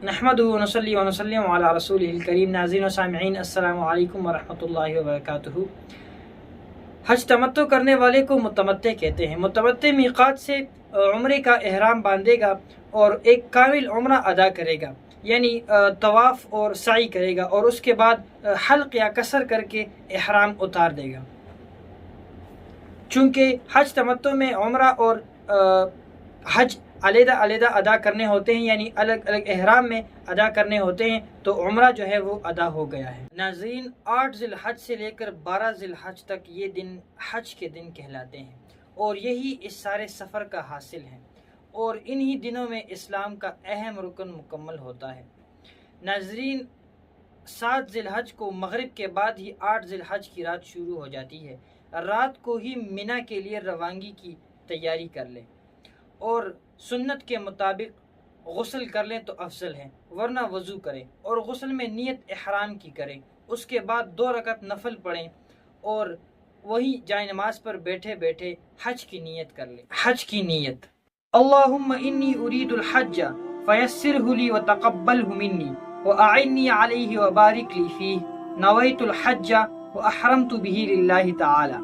نحمدہ و نصلی و نسلم علی رسولہ الکریم۔ ناظرین و سامعین، السلام علیکم ورحمۃ اللہ وبرکاتہ۔ حج تمتع کرنے والے کو متمتع کہتے ہیں۔ متمتع میقات سے عمرے کا احرام باندھے گا اور ایک کامل عمرہ ادا کرے گا، یعنی طواف اور سعی کرے گا، اور اس کے بعد حلق یا قصر کر کے احرام اتار دے گا۔ چونکہ حج تمتع میں عمرہ اور حج علیحدہ علیحدہ ادا کرنے ہوتے ہیں، یعنی الگ الگ احرام میں ادا کرنے ہوتے ہیں، تو عمرہ جو ہے وہ ادا ہو گیا ہے۔ ناظرین، 8 ذی الحج سے لے کر 12 ذی الحج تک یہ دن حج کے دن کہلاتے ہیں، اور یہی اس سارے سفر کا حاصل ہے، اور انہی دنوں میں اسلام کا اہم رکن مکمل ہوتا ہے۔ ناظرین، 7 ذی الحج کو مغرب کے بعد ہی 8 ذی الحج کی رات شروع ہو جاتی ہے۔ رات کو ہی منی کے لیے روانگی کی تیاری کر لیں، اور سنت کے مطابق غسل کر لیں تو افضل ہے، ورنہ وضو کریں اور غسل میں نیت احرام کی کریں۔ اس کے بعد 2 رکعت نفل پڑھیں اور وہی جائے نماز پر بیٹھے بیٹھے حج کی نیت کر لیں۔ حج کی نیت: اللہم انی ارید الحج فیسرہ لی وتقبلہ منی واعنی علیہ وبارک لی فیہ، نویت الحج واحرمت بہ للہ تعالی۔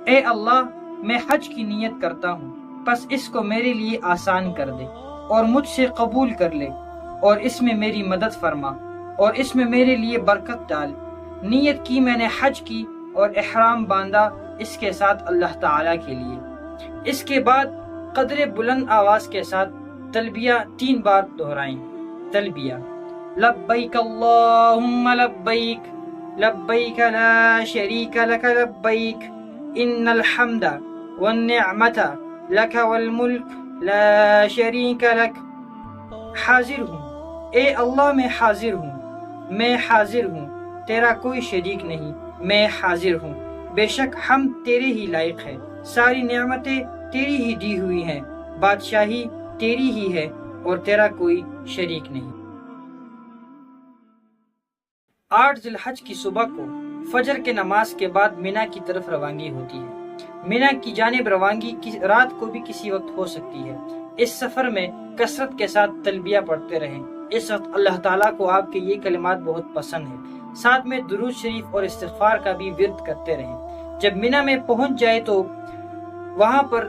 اے اللہ، میں حج کی نیت کرتا ہوں، بس اس کو میرے لیے آسان کر دے اور مجھ سے قبول کر لے، اور اس میں میری مدد فرما اور اس میں میرے لیے برکت ڈال۔ نیت کی میں نے حج کی اور احرام باندھا اس کے ساتھ اللہ تعالیٰ کے لیے۔ اس کے بعد قدر بلند آواز کے ساتھ تلبیہ 3 بار دہرائیں۔ تلبیہ: لبیک اللہم لبیک، لبیک لا شریک لک لبیک، ان الحمد والنعمت لک والملک لا شریک لک۔ حاضر ہوں، اے اللہ میں حاضر ہوں، میں حاضر ہوں، تیرا کوئی شریک نہیں، میں حاضر ہوں۔ بے شک ہم تیرے ہی لائق ہے، ساری نعمتیں تیری ہی دی ہوئی ہیں، بادشاہی تیری ہی ہے اور تیرا کوئی شریک نہیں۔ 8 ذی الحج کی صبح کو فجر کے نماز کے بعد منی کی طرف روانگی ہوتی ہے۔ منی کی جانب روانگی رات کو بھی کسی وقت ہو سکتی ہے۔ اس سفر میں کثرت کے ساتھ تلبیہ پڑھتے رہیں۔ اس وقت اللہ تعالیٰ کو آپ کے یہ کلمات بہت پسند ہیں۔ ساتھ میں درود شریف اور استغفار کا بھی ورد کرتے رہیں۔ جب منی میں پہنچ جائے تو وہاں پر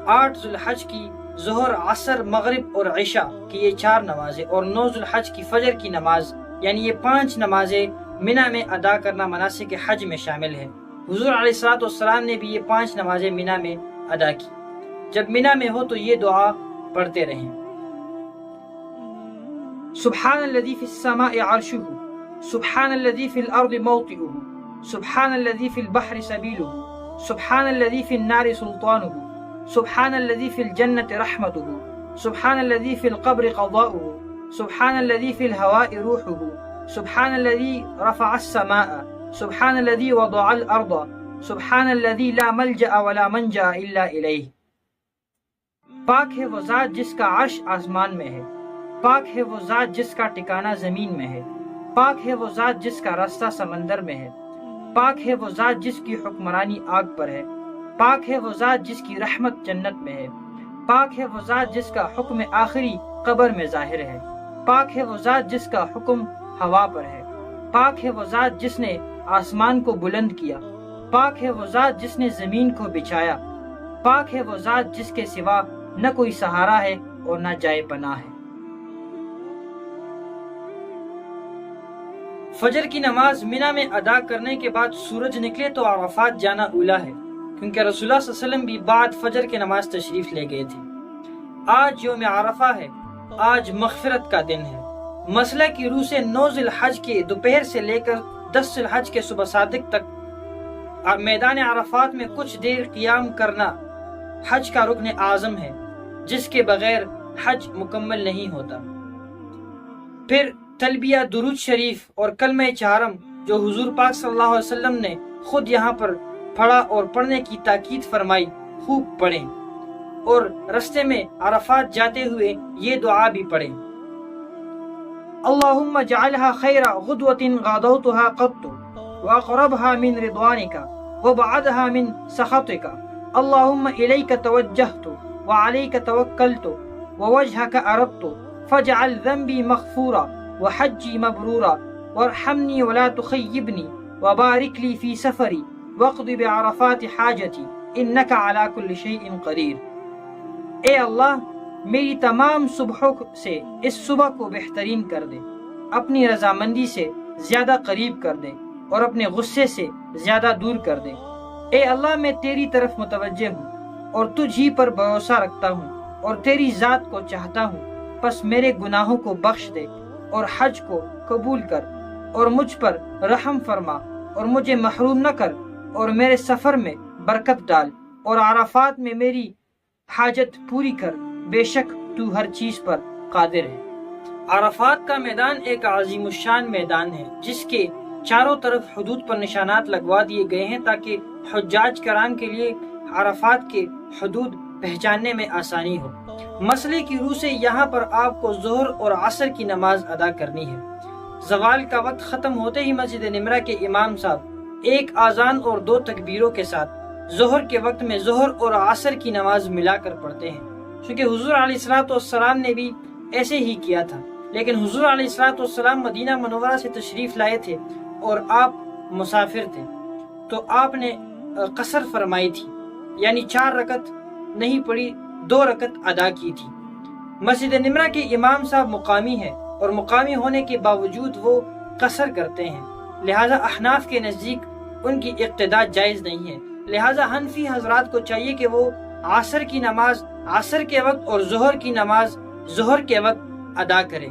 8 ذی الحج کی ظہر، عصر، مغرب اور عشاء کی یہ 4 نمازیں اور 9 ذی الحج کی فجر کی نماز، یعنی یہ 5 نمازیں منی میں ادا کرنا مناسک حج میں شامل ہے۔ حضور علیہ الصلوۃ والسلام نے بھی یہ 5 نمازیں منی میں ادا کی۔ جب منی میں ہو تو یہ دعا پڑھتے رہیں: سبحان الذی فی السماء عرشہ، سبحان الذی فی الارض موطئہ، سبحان الذی فی البحر سبیلہ، سبحان الذی فی النار سلطانہ، سبحان الذی فی الجنۃ رحمتہ، سبحان الذی فی القبر قضاؤہ، سبحان الذی فی الہواء روحہ، سبحان الذی رفع السماء، سبحان الذی وضع الارض، سبحان الذی لا ملجأ ولا منجا الا الیہ۔ پاک ہے وہ ذات جس کا عرش آسمان میں ہے، پاک ہے وہ ذات جس کا ٹھکانہ زمین میں ہے، پاک ہے وہ ذات جس کا راستہ سمندر میں ہے، پاک ہے وہ ذات جس کی حکمرانی آگ پر ہے، پاک ہے وہ ذات جس کی رحمت جنت میں ہے، پاک ہے وہ ذات جس کا حکم آخری قبر میں ظاہر ہے، پاک ہے وہ ذات جس کا حکم ہوا پر ہے، پاک ہے وہ ذات جس نے آسمان کو بلند کیا، پاک ہے وہ ذات جس نے زمین کو بچھایا، پاک ہے وہ ذات جس کے سوا نہ کوئی سہارا ہے اور نہ جائے پناہ ہے۔ فجر کی نماز منی میں ادا کرنے کے بعد سورج نکلے تو عرفات جانا اولا ہے، کیونکہ رسول اللہ صلی اللہ علیہ وسلم بھی بعد فجر کے نماز تشریف لے گئے تھے۔ آج یوم عرفہ ہے، آج مغفرت کا دن ہے۔ مسئلہ کی روح سے 9 ذی الحج کے دوپہر سے لے کر 10 ذی الحج کے صبح صادق تک میدان عرفات میں کچھ دیر قیام کرنا حج کا رکن اعظم ہے، جس کے بغیر حج مکمل نہیں ہوتا۔ پھر تلبیہ، درود شریف اور کلمہ چہارم جو حضور پاک صلی اللہ علیہ وسلم نے خود یہاں پر پڑھا اور پڑھنے کی تاکید فرمائی، خوب پڑھیں، اور رستے میں عرفات جاتے ہوئے یہ دعا بھی پڑھیں: اللہم اجعلها خیر غدوۃ غدوتها قط واقربها من رضوانک وابعدها من سخطک، اللہم الیک توجہت وعلیک توکلت ووجہک اردت فاجعل ذنبی مغفورا وحجی مبرورا وارحمنی ولا تخیبنی وبارک لی فی سفری واقض بعرفات حاجتی انک علی کل شیء قدیر۔ اے اللہ میری تمام صبحوں سے اس صبح کو بہترین کر دے، اپنی رضامندی سے زیادہ قریب کر دے اور اپنے غصے سے زیادہ دور کر دے۔ اے اللہ میں تیری طرف متوجہ ہوں اور تجھ ہی پر بھروسہ رکھتا ہوں اور تیری ذات کو چاہتا ہوں، پس میرے گناہوں کو بخش دے اور حج کو قبول کر اور مجھ پر رحم فرما اور مجھے محروم نہ کر اور میرے سفر میں برکت ڈال اور عرفات میں میری حاجت پوری کر، بے شک تو ہر چیز پر قادر ہے۔ عرفات کا میدان ایک عظیم الشان میدان ہے جس کے چاروں طرف حدود پر نشانات لگوا دیے گئے ہیں تاکہ حجاج کرام کے لیے عرفات کے حدود پہچاننے میں آسانی ہو۔ مسئلے کی روح سے یہاں پر آپ کو ظہر اور عصر کی نماز ادا کرنی ہے۔ زوال کا وقت ختم ہوتے ہی مسجد نمرہ کے امام صاحب ایک آذان اور 2 تکبیروں کے ساتھ ظہر کے وقت میں ظہر اور عصر کی نماز ملا کر پڑھتے ہیں، چونکہ حضور علیہ السلام نے بھی ایسے ہی کیا تھا، لیکن حضور علیہ السلام مدینہ منورہ سے تشریف لائے تھے اور آپ مسافر تھے، تو آپ نے قصر فرمائی تھی، یعنی 4 رکعت نہیں پڑھی، 2 رکعت ادا کی تھی۔ مسجد نمرہ کے امام صاحب مقامی ہے اور مقامی ہونے کے باوجود وہ قصر کرتے ہیں، لہٰذا احناف کے نزدیک ان کی اقتداء جائز نہیں ہے، لہٰذا حنفی حضرات کو چاہیے کہ وہ عصر کی نماز عصر کے وقت اور ظہر کی نماز ظہر کے وقت ادا کریں۔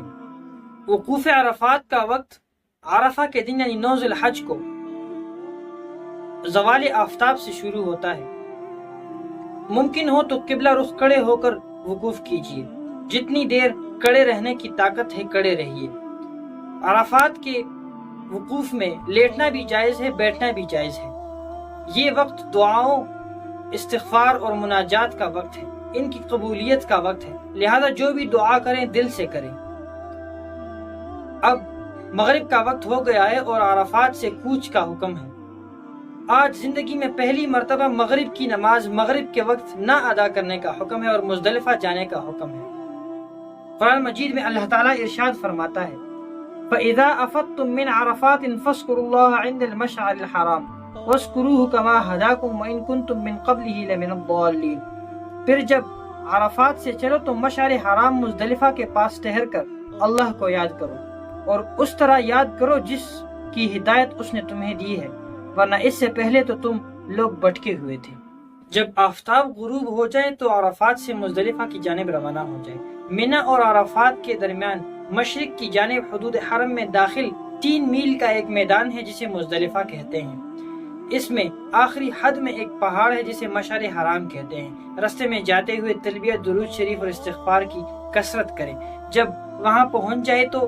وقوف عرفات کا وقت عرفہ کے دن یعنی 9 ذی الحج کو زوال آفتاب سے شروع ہوتا ہے۔ ممکن ہو تو قبلہ رخ کھڑے ہو کر وقوف کیجیے، جتنی دیر کھڑے رہنے کی طاقت ہے کھڑے رہیے۔ عرفات کے وقوف میں لیٹنا بھی جائز ہے، بیٹھنا بھی جائز ہے۔ یہ وقت دعاؤں، استغفار اور مناجات کا وقت ہے، ان کی قبولیت کا وقت ہے، لہذا جو بھی دعا کریں دل سے کریں۔ اب مغرب کا وقت ہو گیا ہے اور عرفات سے کوچ کا حکم ہے۔ آج زندگی میں پہلی مرتبہ مغرب کی نماز مغرب کے وقت نہ ادا کرنے کا حکم ہے اور مزدلفہ جانے کا حکم ہے۔ قرآن مجید میں اللہ تعالیٰ ارشاد فرماتا ہے فَإِذَا أَفَضْتُم مِّنْ عَرَفَاتٍ فَاذْكُرُوا اللَّهَ عِندَ الْمَشْعَرِ الْحَرَامِ وَاذْكُرُوهُ كَمَا هَدَاكُمْ وَإِن كُنتُم مِّن قَبْلِهِ لَمِنَ الضَّالِّينَ۔ پھر جب عرفات سے چلو تو مشعر حرام مزدلفہ کے پاس ٹھہر کر اللہ کو یاد کرو اور اس طرح یاد کرو جس کی ہدایت اس نے تمہیں دی ہے، ورنہ اس سے پہلے تو تم لوگ بھٹکے ہوئے تھے۔ جب آفتاب غروب ہو جائے تو عرفات سے مزدلفہ کی جانب روانہ ہو جائے۔ منی اور عرفات کے درمیان مشرق کی جانب حدود حرم میں داخل 3 میل کا ایک میدان ہے جسے مزدلفہ کہتے ہیں۔ اس میں آخری حد میں ایک پہاڑ ہے جسے مشعر حرام کہتے ہیں۔ رستے میں جاتے ہوئے تلبیہ، درود شریف اور استغفار کی کثرت کریں۔ جب وہاں پہنچ جائے تو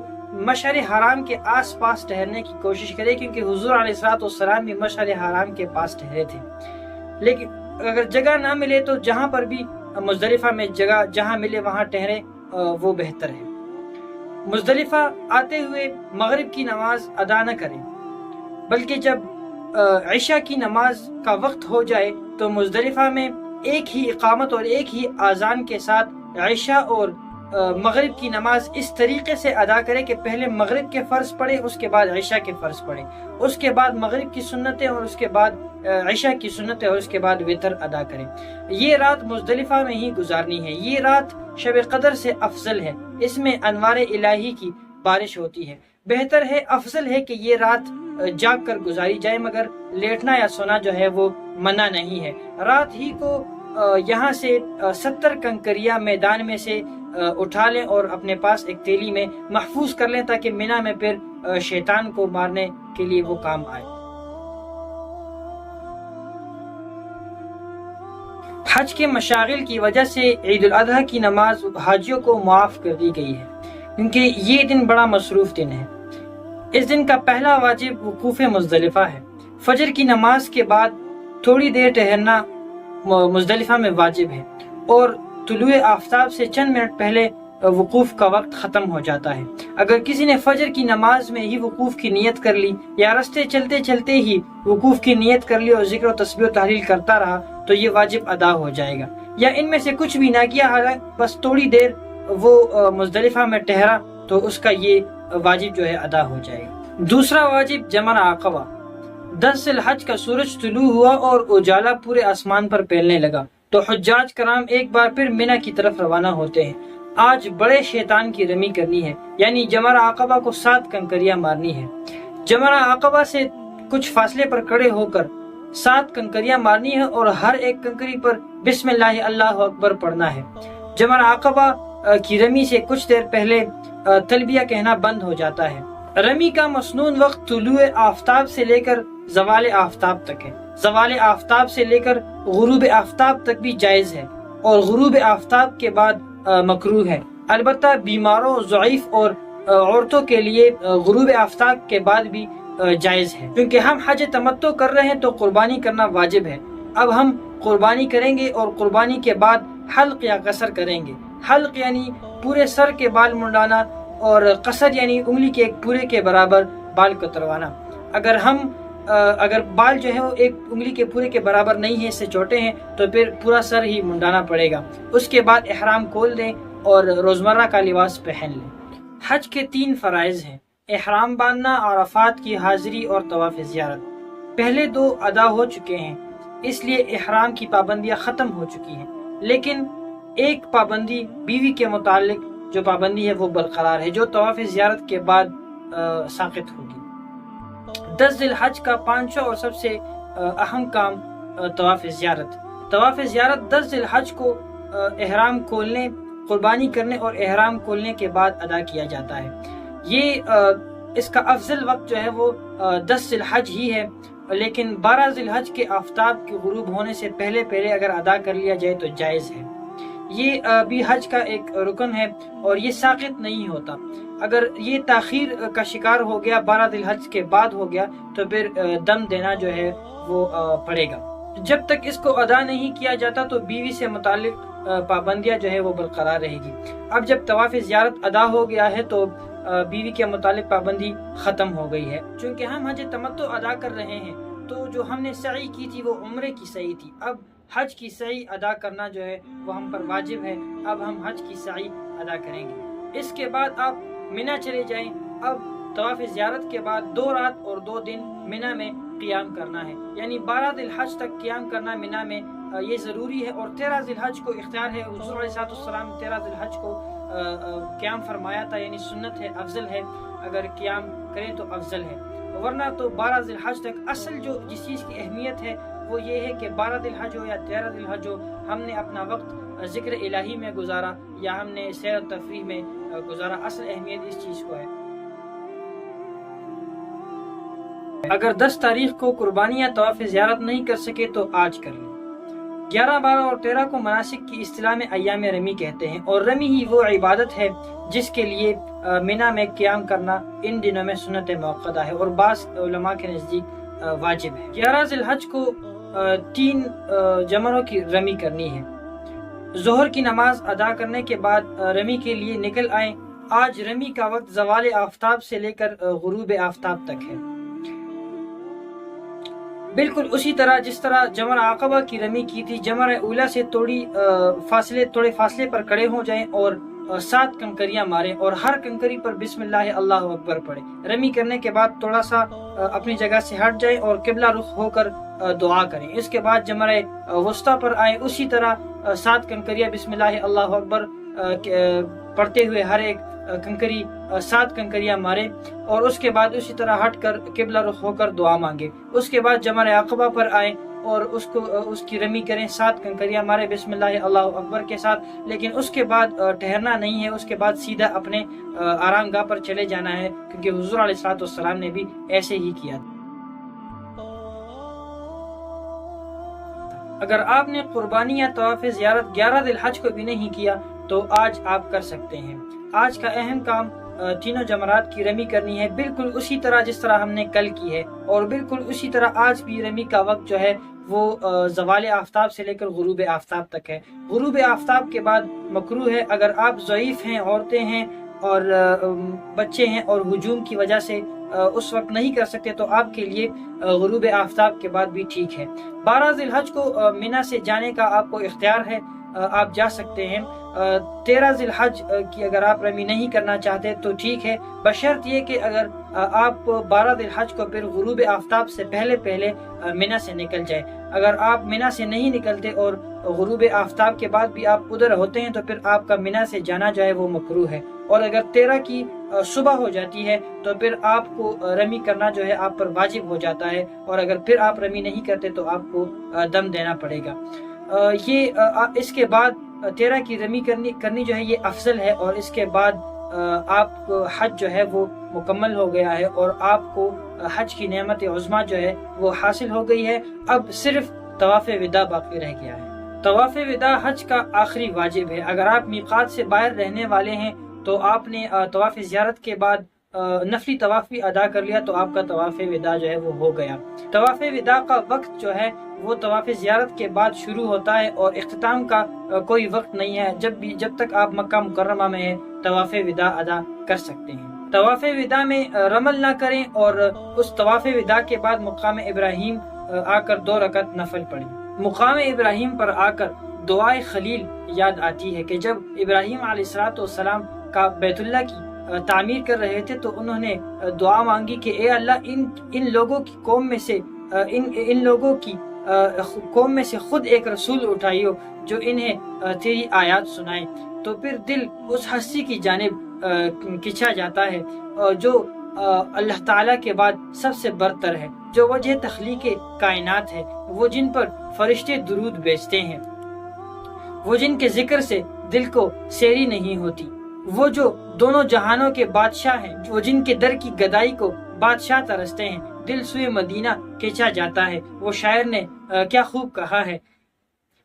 مشعر حرام کے آس پاس ٹہرنے کی کوشش کرے، کیونکہ حضور علیہ السلام بھی مشعر حرام کے پاس ٹھہرے تھے۔ لیکن اگر جگہ نہ ملے تو جہاں پر بھی مزدلفہ میں جگہ جہاں ملے وہاں ٹھہرے، وہ بہتر ہے۔ مزدلفہ آتے ہوئے مغرب کی نماز ادا نہ کریں، بلکہ جب عشاء کی نماز کا وقت ہو جائے تو مزدلفہ میں ایک ہی اقامت اور ایک ہی آذان کے ساتھ عشاء اور مغرب کی نماز اس طریقے سے ادا کرے کہ پہلے مغرب کے فرض پڑھے، اس کے بعد عشاء کے فرض پڑھے، اس کے بعد مغرب کی سنتیں اور اس کے بعد عشاء کی سنتیں اور اس کے بعد وتر ادا کریں۔ یہ رات مزدلفہ میں ہی گزارنی ہے۔ یہ رات شب قدر سے افضل ہے، اس میں انوار الہی کی بارش ہوتی ہے۔ بہتر ہے، افضل ہے کہ یہ رات جاگ کر گزاری جائے، مگر لیٹنا یا سونا جو ہے وہ منع نہیں ہے۔ رات ہی کو یہاں سے 70 کنکریاں میدان میں سے اٹھا لیں اور اپنے پاس ایک تیلی میں محفوظ کر لیں تاکہ منی میں پھر شیطان کو مارنے کے لیے وہ کام آئے۔ حج کے مشاغل کی وجہ سے عید الاضحیٰ کی نماز حاجیوں کو معاف کر دی گئی ہے، کیونکہ یہ دن بڑا مصروف دن ہے۔ اس دن کا پہلا واجب وقوف مزدلفہ ہے۔ فجر کی نماز کے بعد تھوڑی دیر ٹہرنا مزدلفہ میں واجب ہے اور طلوع آفتاب سے چند منٹ پہلے وقوف کا وقت ختم ہو جاتا ہے۔ اگر کسی نے فجر کی نماز میں ہی وقوف کی نیت کر لی یا راستے چلتے چلتے ہی وقوف کی نیت کر لی اور ذکر و تسبیح و تحلیل کرتا رہا تو یہ واجب ادا ہو جائے گا، یا ان میں سے کچھ بھی نہ کیا، بس تھوڑی دیر وہ مزدلفہ میں ٹھہرا تو اس کا یہ واجب جو ہے ادا ہو جائے گا۔ دوسرا واجب جمرہ عقبہ۔ 10 ذی الحج کا سورج طلوع ہوا اور اجالا پورے آسمان پر پھیلنے لگا تو حجاج کرام ایک بار پھر منی کی طرف روانہ ہوتے ہیں۔ آج بڑے شیطان کی رمی کرنی ہے، یعنی جمرہ عقبہ کو 7 کنکریاں مارنی ہے۔ جمرہ عقبہ سے کچھ فاصلے پر کھڑے ہو کر 7 کنکریاں مارنی ہے اور ہر ایک کنکری پر بسم اللہ اللہ اکبر پڑھنا ہے۔ جمرہ عقبہ کی رمی سے کچھ دیر پہلے تلبیہ کہنا بند ہو جاتا ہے۔ رمی کا مسنون وقت طلوع آفتاب سے لے کر زوال آفتاب تک ہے۔ زوال آفتاب سے لے کر غروب آفتاب تک بھی جائز ہے اور غروب آفتاب کے بعد مکروہ ہے۔ البتہ بیماروں، ضعیف اور عورتوں کے لیے غروب آفتاب کے بعد بھی جائز ہے۔ کیونکہ ہم حج تمتع کر رہے ہیں تو قربانی کرنا واجب ہے۔ اب ہم قربانی کریں گے اور قربانی کے بعد حلق یا قصر کریں گے۔ حلق یعنی پورے سر کے بال منڈانا اور قصر یعنی انگلی کے ایک پورے کے برابر بال کتروانا۔ اگر بال جو ہے وہ ایک انگلی کے پورے کے برابر نہیں ہے، اس سے چھوٹے ہیں، تو پھر پورا سر ہی منڈانا پڑے گا۔ اس کے بعد احرام کھول دیں اور روزمرہ کا لباس پہن لیں۔ حج کے 3 فرائض ہیں: احرام باندھنا، عرفات کی حاضری اور طواف زیارت۔ پہلے 2 ادا ہو چکے ہیں، اس لیے احرام کی پابندیاں ختم ہو چکی ہیں، لیکن ایک پابندی بیوی کے متعلق جو پابندی ہے وہ برقرار ہے، جو طواف زیارت کے بعد ساقط ہوگی۔ 10 ذی الحج کا 5واں اور سب سے اہم کام طواف زیارت۔ طواف زیارت 10 ذی الحج کو احرام کھولنے، قربانی کرنے اور احرام کھولنے کے بعد ادا کیا جاتا ہے۔ اس کا افضل وقت جو ہے وہ 10 ذی الحج ہی ہے، لیکن 12 ذی الحج کے آفتاب کے غروب ہونے سے پہلے اگر ادا کر لیا جائے تو جائز ہے۔ یہ بھی حج کا ایک رکن ہے اور یہ ساقط نہیں ہوتا۔ اگر یہ تاخیر کا شکار ہو گیا، 12 ذی الحج کے بعد ہو گیا، تو پھر دم دینا جو ہے وہ پڑے گا۔ جب تک اس کو ادا نہیں کیا جاتا تو بیوی سے متعلق پابندیاں جو ہے وہ برقرار رہے گی۔ اب جب طواف زیارت ادا ہو گیا ہے تو بیوی کے متعلق پابندی ختم ہو گئی ہے۔ چونکہ ہم حج تمتع ادا کر رہے ہیں تو جو ہم نے سعی کی تھی وہ عمرے کی سعی تھی، اب حج کی سعی ادا کرنا جو ہے وہ ہم پر واجب ہے۔ اب ہم حج کی سعی ادا کریں گے۔ اس کے بعد آپ منی چلے جائیں۔ اب طواف زیارت کے بعد 2 رات اور 2 دن منی میں قیام کرنا ہے، یعنی 12 ذی الحج تک قیام کرنا منی میں یہ ضروری ہے، اور 13 ذی الحج کو اختیار ہے۔ حضور علیہ السلام 13 ذی الحج کو قیام فرمایا تھا، یعنی سنت ہے، افضل ہے، اگر قیام کریں تو افضل ہے، ورنہ تو 12 ذی الحج تک۔ اصل جس چیز کی اہمیت ہے وہ یہ ہے کہ 12 ذی الحج ہو یا 13 ذی الحج ہو، ہم نے اپنا وقت ذکر الہی میں گزارا یا ہم نے سیر و تفریح میں گزارا، اصل اہمیت اس چیز کو ہے۔ اگر 10 تاریخ کو قربانی یا طواف زیارت نہیں کر سکے تو آج کر لیں۔ 11، 12 اور 13 کو مناسک کی اصطلاح میں ایام رمی کہتے ہیں، اور رمی ہی وہ عبادت ہے جس کے لیے منی میں قیام کرنا ان دنوں میں سنت موقدہ ہے اور بعض علماء کے نزدیک واجب ہے۔ 11 ذی الحج کو 3 جمروں کی رمی کرنی ہے۔ ظہر کی نماز ادا کرنے کے بعد رمی کے لیے نکل آئیں۔ آج رمی کا وقت زوال آفتاب سے لے کر غروب آفتاب تک ہے، بالکل اسی طرح جس طرح جمرہ عقبہ کی رمی کی تھی۔ جمرہ اولا سے تھوڑے فاصلے پر کھڑے ہو جائیں اور 7 کنکریاں ماریں اور ہر کنکری پر بسم اللہ اللہ اکبر پڑھیں۔ رمی کرنے کے بعد تھوڑا سا اپنی جگہ سے ہٹ جائیں اور قبلہ رخ ہو کر دعا کریں۔ اس کے بعد جمرہ وسطیٰ پر آئیں، اسی طرح 7 کنکریاں بسم اللہ اللہ اکبر پڑھتے ہوئے ہر ایک کنکری 7 کنکریاں مارے اور اس کے بعد اسی طرح ہٹ کر قبلہ رخ ہو کر دعا مانگے۔ اس کے بعد جمرہ عقبہ پر آئیں اور اس کی رمی کریں، 7 کنکریاں مارے بسم اللہ اللہ اکبر کے ساتھ، لیکن اس کے بعد ٹھہرنا نہیں ہے، اس کے بعد سیدھا اپنے آرام گاہ پر چلے جانا ہے، کیونکہ حضور علیہ السلام نے بھی ایسے ہی کیا۔ اگر آپ نے قربانی یا طواف زیارت 11 ذی الحج کو بھی نہیں کیا تو آج آپ کر سکتے ہیں۔ آج کا اہم کام تینوں جمرات کی رمی کرنی ہے، بالکل اسی طرح جس طرح ہم نے کل کی ہے، اور بالکل اسی طرح آج بھی رمی کا وقت جو ہے وہ زوال آفتاب سے لے کر غروب آفتاب تک ہے۔ غروب آفتاب کے بعد مکروہ ہے، اگر آپ ضعیف ہیں، عورتیں ہیں اور بچے ہیں اور ہجوم کی وجہ سے اس وقت نہیں کر سکتے تو آپ کے لیے غروب آفتاب کے بعد بھی ٹھیک ہے۔ 12 ذی الحج کو منی سے جانے کا آپ کو اختیار ہے، آپ جا سکتے ہیں۔ 13 ذی الحج کی اگر آپ رمی نہیں کرنا چاہتے تو ٹھیک ہے، بشرط یہ کہ اگر آپ 12 ذی الحج کو پھر غروب آفتاب سے پہلے منی سے نکل جائے۔ اگر آپ منی سے نہیں نکلتے اور غروب آفتاب کے بعد بھی آپ ادھر ہوتے ہیں تو پھر آپ کا منی سے جانا جو ہے وہ مکروہ ہے، اور اگر 13 کی صبح ہو جاتی ہے تو پھر آپ کو رمی کرنا جو ہے آپ پر واجب ہو جاتا ہے، اور اگر پھر آپ رمی نہیں کرتے تو آپ کو دم دینا پڑے گا۔ اس کے بعد 13 کی رمی کرنی جو ہے یہ افضل ہے، اور اس کے بعد آپ کو حج جو ہے وہ مکمل ہو گیا ہے، اور آپ کو حج کی نعمت عظمیٰ جو ہے وہ حاصل ہو گئی ہے۔ اب صرف طواف وداع باقی رہ گیا ہے۔ طواف وداع حج کا آخری واجب ہے۔ اگر آپ میقات سے باہر رہنے والے ہیں تو آپ نے طواف زیارت کے بعد نفلی طواف بھی ادا کر لیا تو آپ کا طواف وداع جو ہے وہ ہو گیا۔ طواف وداع کا وقت جو ہے وہ طواف زیارت کے بعد شروع ہوتا ہے، اور اختتام کا کوئی وقت نہیں ہے۔ جب تک آپ مکہ مکرمہ میں ہیں طواف وداع ادا کر سکتے ہیں۔ طواف وداع میں رمل نہ کریں، اور اس طواف وداع کے بعد مقام ابراہیم آ کر 2 رکعت نفل پڑھیں۔ مقام ابراہیم پر آ کر دعائے خلیل یاد آتی ہے کہ جب ابراہیم علیہ السلام کا بیت اللہ کی تعمیر کر رہے تھے تو انہوں نے دعا مانگی کہ اے اللہ ان لوگوں کی قوم میں سے ان لوگوں کی قوم میں سے خود ایک رسول اٹھائیو جو انہیں تیری آیات سنائے۔ تو پھر دل اس ہستی کی جانب کھنچا جاتا ہے جو اللہ تعالیٰ کے بعد سب سے برتر ہے، جو وجہ تخلیق کائنات ہے، وہ جن پر فرشتے درود بھیجتے ہیں، وہ جن کے ذکر سے دل کو سیری نہیں ہوتی، وہ جو دونوں جہانوں کے بادشاہ ہیں، وہ جن کے در کی گدائی کو بادشاہ ترستے ہیں، دل سوئے مدینہ کھینچا جاتا ہے۔ وہ شاعر نے کیا خوب کہا ہے،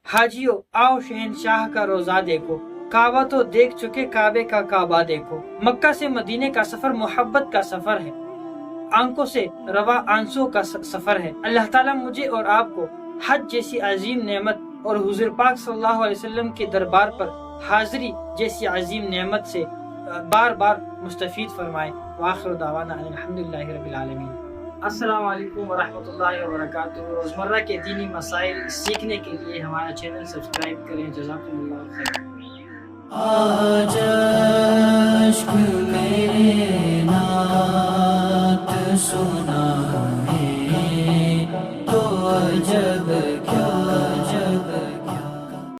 حاجیو آؤ شہنشاہ کا روزہ دیکھو، کعبہ تو دیکھ چکے کعبے کا کعبہ دیکھو۔ مکہ سے مدینے کا سفر محبت کا سفر ہے، آنکھوں سے روا آنسوں کا سفر ہے۔ اللہ تعالیٰ مجھے اور آپ کو حج جیسی عظیم نعمت اور حضور پاک صلی اللہ علیہ وسلم کے دربار پر حاضری جیسی عظیم نعمت سے بار بار مستفید فرمائے۔ وآخر دعوانا الحمدللہ رب العالمین۔ السلام علیکم ورحمۃ اللہ وبرکاتہ۔ روزمرہ کے دینی مسائل سیکھنے کے لیے ہمارا چینل سبسکرائب کریں۔ جزاکم اللہ خیر۔